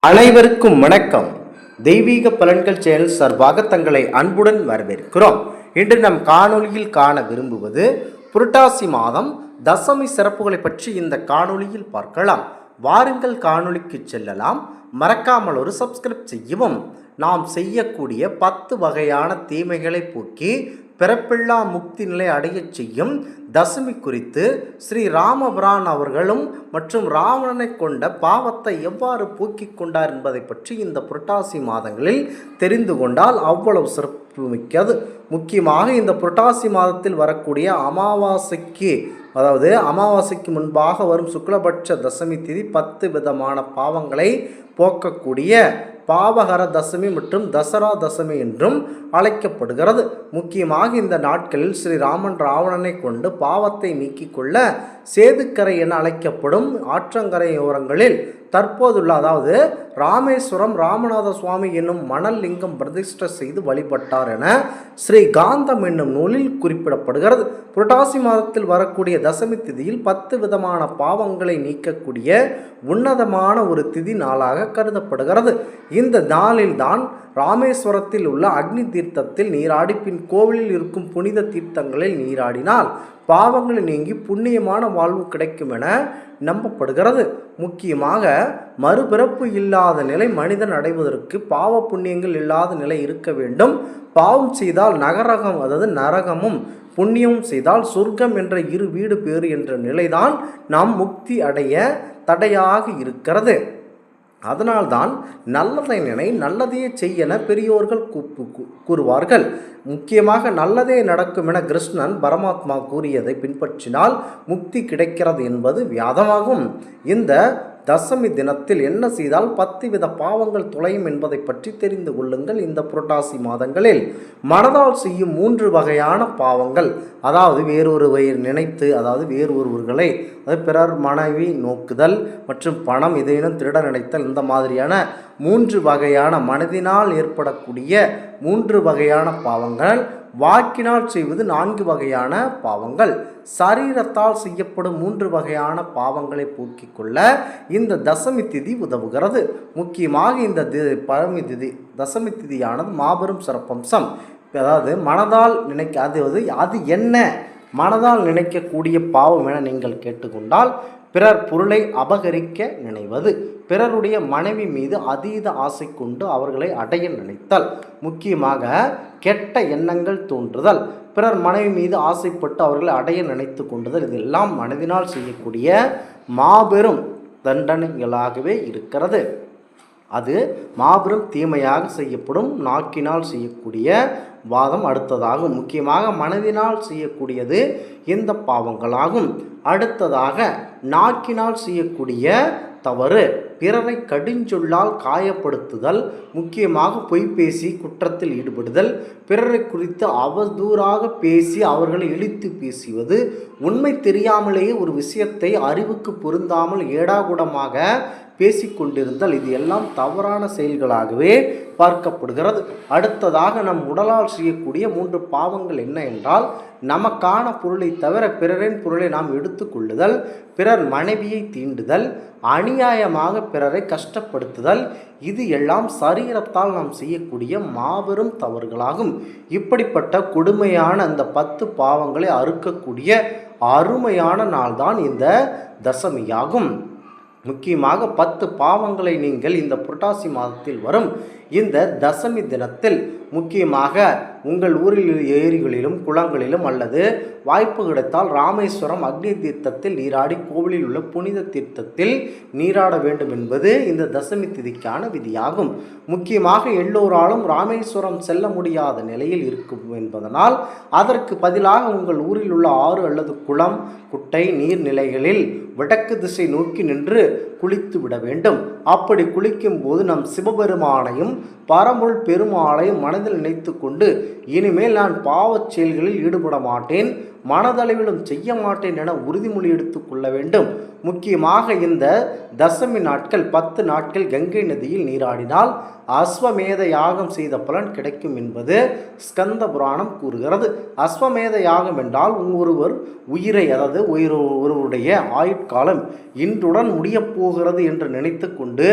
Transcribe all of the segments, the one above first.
அனைவருக்கும் வணக்கம். தெய்வீக பலன்கள் சேனல் சார்பாக தங்களை அன்புடன் வரவேற்கிறோம். இன்று நம் காணொளியில் காண விரும்புவது புரட்டாசி மாதம் தசமி சிறப்புகளை பற்றி இந்த காணொளியில் பார்க்கலாம். வாருங்கள் காணொளிக்கு செல்லலாம். மறக்காமல் ஒரு சப்ஸ்கிரைப் செய்யவும். நாம் செய்யக்கூடிய 10 வகையான தீமைகளை போக்கி பிறப்பில்லா முக்தி நிலை அடையச் செய்யும் தசமி குறித்து ஸ்ரீ ராமபிரான் அவர்களும் மற்றும் ராவணனை கொண்ட பாவத்தை எவ்வாறு போக்கிக் கொண்டார் என்பதை பற்றி இந்த புரட்டாசி மாதங்களில் தெரிந்து கொண்டால் அவ்வளவு சிறப்பு மிக்கது. முக்கியமாக இந்த புரட்டாசி மாதத்தில் வரக்கூடிய அமாவாசைக்கு முன்பாக வரும் சுக்லபட்ச தசமி திதி 10 விதமான பாவங்களை போக்கக்கூடிய பாவகர தசமி மற்றும் தசரா தசமி என்றும் அழைக்கப்படுகிறது. முக்கியமாக இந்த நாட்களில் ஸ்ரீராமன் ராவணனை கொண்டு பாவத்தை நீக்கிக் கொள்ள சேதுக்கரை என அழைக்கப்படும் ஆற்றங்கரையோரங்களில் தற்போதுள்ள ராமேஸ்வரம் ராமநாத சுவாமி என்னும் மணல் லிங்கம் பிரதிஷ்டை செய்து வழிபட்டார் என ஸ்ரீ காந்தம் என்னும் நூலில் குறிப்பிடப்படுகிறது. புரட்டாசி மாதத்தில் வரக்கூடிய தசமி திதியில் 10 விதமான பாவங்களை நீக்கக்கூடிய உன்னதமான ஒரு திதி நாளாக கருதப்படுகிறது. இந்த நாளில்தான் ராமேஸ்வரத்தில் உள்ள அக்னி தீர்த்தத்தில் நீராடி பின் கோவிலில் இருக்கும் புனித தீர்த்தங்களில் நீராடினால் பாவங்கள் நீங்கி புண்ணியமான வாழ்வு கிடைக்கும் என நம்பப்படுகிறது. முக்கியமாக மறுபிறப்பு இல்லாத நிலை மனிதன் அடைவதற்கு பாவ புண்ணியங்கள் இல்லாத நிலை இருக்க வேண்டும். பாவம் செய்தால் நரகமும் புண்ணியமும் செய்தால் சொர்க்கம் என்ற இரு வீடு பேறு என்ற நிலைதான் நாம் முக்தி அடைய தடையாக இருக்கிறது. அதனால்தான் நல்லதை நினை நல்லதையே செய்யென பெரியோர்கள் கூறுவார்கள். முக்கியமாக நல்லதே நடக்கும் என கிருஷ்ணன் பரமாத்மா கூறியதை பின்பற்றினால் முக்தி கிடைக்கிறது என்பது வியாதமாகும். இந்த தசமி தினத்தில் என்ன செய்தால் 10 வித பாவங்கள் தொலையும் என்பதை பற்றி தெரிந்து கொள்ளுங்கள். இந்த புரட்டாசி மாதங்களில் மனதால் செய்யும் 3 வகையான பாவங்கள், வேறொருவை நினைத்து வேறொருவர்களை பிறர் மனைவி நோக்குதல் மற்றும் பணம் இதையினும் திருட நினைத்தல், இந்த மாதிரியான 3 வகையான மனதினால் ஏற்படக்கூடிய 3 வகையான பாவங்கள், வாக்கினால் செய்வது 4 வகையான பாவங்கள், சரீரத்தால் செய்யப்படும் 3 வகையான பாவங்களை போக்கிக் கொள்ள இந்த தசமி திதி உதவுகிறது. முக்கியமாக இந்த தசமி திதியானது மாபெரும் சிறப்பம்சம். மனதால் அது என்ன மனதால் நினைக்கக்கூடிய பாவம் என நீங்கள் கேட்டுக்கொண்டால், பிறர் பொருளை அபகரிக்க நினைவது, பிறருடைய மனைவி மீது அதீத ஆசை கொண்டு அவர்களை அடைய நினைத்தல், முக்கியமாக கெட்ட எண்ணங்கள் தோன்றுதல், பிறர் மனைவி மீது ஆசைப்பட்டு அவர்களை அடைய நினைத்து கொண்டுதல், இதெல்லாம் மனதினால் செய்யக்கூடிய மாபெரும் தண்டனைகளாகவே இருக்கிறது. அது மாபெரும் தீமையாக செய்யப்படும் நாக்கினால் செய்யக்கூடிய வாதம் அடுத்ததாகும். முக்கியமாக மனதினால் செய்யக்கூடியது இந்த பாவங்களாகும். அடுத்ததாக நாக்கினால் செய்யக்கூடிய தவறு, பிறரை கடுஞ்சொல்லால் காயப்படுத்துதல், முக்கியமாக பொய் பேசி குற்றத்தில் ஈடுபடுதல், பிறரை குறித்து அவதூறாக பேசி அவர்களை இழித்து பேசுவது, உண்மை தெரியாமலேயே ஒரு விஷயத்தை அறிவுக்கு பொருந்தாமல் ஏடாகுடமாக பேசிக்கொண்டிருந்தால், இது எல்லாம் தவறான செயல்களாகவே பார்க்கப்படுகிறது. அடுத்ததாக நம் உடலால் செய்யக்கூடிய 3 பாவங்கள் என்ன என்றால், நமக்கான பொருளை தவிர பிறரின் பொருளை நாம் எடுத்துக்கொள்ளுதல், பிறர் மனைவியை தீண்டுதல், அநியாயமாக பிறரை கஷ்டப்படுத்துதல், இது எல்லாம் சரீரத்தால் நாம் செய்யக்கூடிய மாபெரும் தவறுகளாகும். இப்படிப்பட்ட கொடுமையான அந்த 10 பாவங்களை அறுக்கக்கூடிய அருமையான நாள்தான் இந்த தசமியாகும். முக்கியமாக 10 பாவங்களை நீங்கள் இந்த புரட்டாசி மாதத்தில் வரும் இந்த தசமி தினத்தில் முக்கியமாக உங்கள் ஊரில் ஏரிகளிலும் குளங்களிலும் அல்லது வாய்ப்பு கிடைத்தால் ராமேஸ்வரம் அக்னி தீர்த்தத்தில் நீராடி கோவிலில் உள்ள புனித தீர்த்தத்தில் நீராட வேண்டும் என்பது இந்த தசமி திதிக்கான விதியாகும். முக்கியமாக எல்லோராலும் ராமேஸ்வரம் செல்ல முடியாத நிலையில் இருக்கும் என்பதனால் அதற்கு பதிலாக உங்கள் ஊரில் உள்ள ஆறு அல்லது குளம், குட்டை, நீர்நிலைகளில் வடக்கு திசை நோக்கி நின்று குளித்து விட வேண்டும். அப்படி குளிக்கும் போது நம் சிவபெருமானையும் பரம்பொருள் பெருமாளையும் மனதில் நினைத்து கொண்டு, இனிமேல் நான் பாவச் செயல்களில் ஈடுபட மாட்டேன், மனதளவிலும் செய்ய மாட்டேன் என உறுதிமொழி எடுத்து கொள்ள வேண்டும். முக்கியமாக இந்த தசமி நாட்கள் 10 நாட்கள் கங்கை நதியில் நீராடினால் அஸ்வமேத யாகம் செய்த பலன் கிடைக்கும் என்பது ஸ்கந்த புராணம் கூறுகிறது. அஸ்வமேத யாகம் என்றால் ஒருவர் உயிரை, அதாவது ஒருவருடைய ஆயுட்காலம் இன்றுடன் முடியப் போகிறது என்று நினைத்து கொண்டு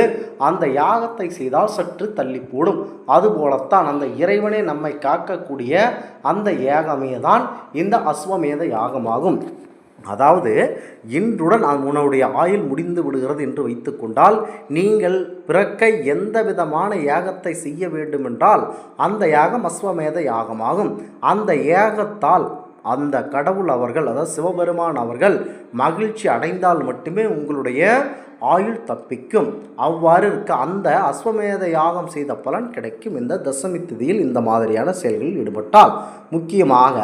அந்த யாகத்தை செய்தால் சற்று தள்ளி போடும். அதுபோலத்தான் அந்த இறைவனை நம்மை காக்கக்கூடிய அந்த யாகமே தான் இந்த அஸ்வமேத யாகமாகும். அதாவது இன்றுடன் உன்னுடைய ஆயுள் முடிந்து விடுகிறது என்று வைத்து கொண்டால் நீங்கள் பிறக்க எந்த விதமான யாகத்தை செய்ய வேண்டுமென்றால் அந்த யாகம் அஸ்வமேத யாகமாகும். அந்த யாகத்தால் அந்த கடவுள் அவர்கள், அதாவது சிவபெருமான் அவர்கள் மகிழ்ச்சி அடைந்தால் மட்டுமே உங்களுடைய ஆயுள் தப்பிக்கும். அவ்வாறு இருக்க அந்த அஸ்வமேத யாகம் செய்த பலன் கிடைக்கும் இந்த தசமி திதியில் இந்த மாதிரியான செயல்களில் ஈடுபட்டால். முக்கியமாக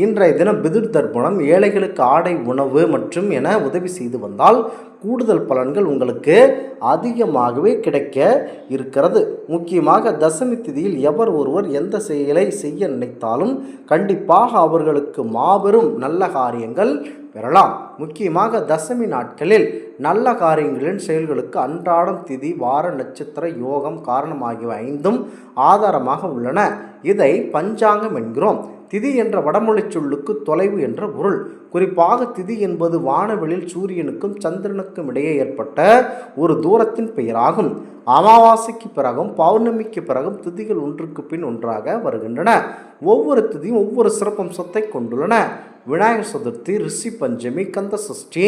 இன்றைய தினம் பிதுர் தர்ப்பணம், ஏழைகளுக்கு ஆடை, உணவு மற்றும் என உதவி செய்து வந்தால் கூடுதல் பலன்கள் உங்களுக்கு அதிகமாகவே கிடைக்க இருக்கிறது. முக்கியமாக தசமி திதியில் எவர் ஒருவர் எந்த செயலை செய்ய நினைத்தாலும் கண்டிப்பாக அவர்களுக்கு மாபெரும் நல்ல காரியங்கள் பெறலாம். முக்கியமாக தசமி நாட்களில் நல்ல காரியங்களின் செயல்களுக்கு அன்றாடம் திதி, வார, நட்சத்திர, யோகம், காரணம் ஆகியவை 5ம் ஆதாரமாக உள்ளன. இதை பஞ்சாங்கம் என்கிறோம். திதி என்ற வடமொழி சொல்லுக்கு தொலைவு என்ற பொருள். குறிப்பாக திதி என்பது வானவெளியில் சூரியனுக்கும் சந்திரனுக்கும் இடையே ஏற்பட்ட ஒரு தூரத்தின் பெயராகும். அமாவாசைக்கு பிறகும் பௌர்ணமிக்கு பிறகும் திதிகள் ஒன்றுக்கு பின் ஒன்றாக வருகின்றன. ஒவ்வொரு திதியும் ஒவ்வொரு சிறப்பம்சத்தை கொண்டுள்ளன. விநாயகர் சதுர்த்தி, ரிஷி பஞ்சமி, கந்த சஷ்டி,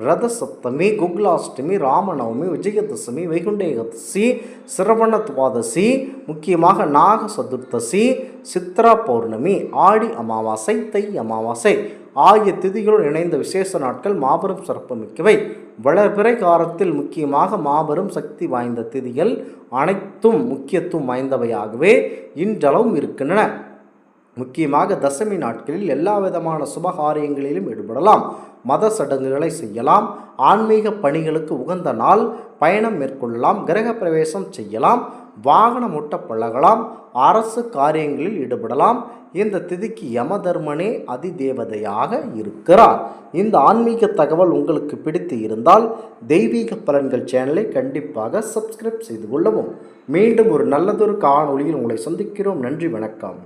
ரத சப்தமி, குக்லாஷ்டமி, ராமநவமி, விஜயதசமி, வைகுண்ட ஏகாதசி, சிரவண துவாதசி, முக்கியமாக நாக சதுர்த்தசி, சித்ரா பௌர்ணமி, ஆடி அமாவாசை, தை அமாவாசை ஆகிய திதிகளுடன் இணைந்த விசேஷ நாட்கள் மாபெரும் சிறப்புமிக்கவை. வளர்பிறை காலத்தில் முக்கியமாக மாபெரும் சக்தி வாய்ந்த திதிகள் அனைத்தும் முக்கியத்துவம் வாய்ந்தவையாகவே இன்றளவும் இருக்கின்றன. முக்கியமாக தசமி நாட்களில் எல்லா விதமான சுபகாரியங்களிலும் ஈடுபடலாம். மத சடங்குகளை செய்யலாம். ஆன்மீக பணிகளுக்கு உகந்த நாள். பயணம் மேற்கொள்ளலாம். கிரக பிரவேசம் செய்யலாம். வாகனம் ஓட்ட பழகலாம். அரசு காரியங்களில் ஈடுபடலாம். இந்த திதிக்கு யமதர்மனே அதிதேவதையாக இருக்கிறார். இந்த ஆன்மீக தகவல் உங்களுக்கு பிடித்து இருந்தால் தெய்வீக பலன்கள் சேனலை கண்டிப்பாக சப்ஸ்கிரைப் செய்து கொள்ளவும். மீண்டும் ஒரு நல்லதொரு காணொளியில் உங்களை சந்திக்கிறோம். நன்றி, வணக்கம்.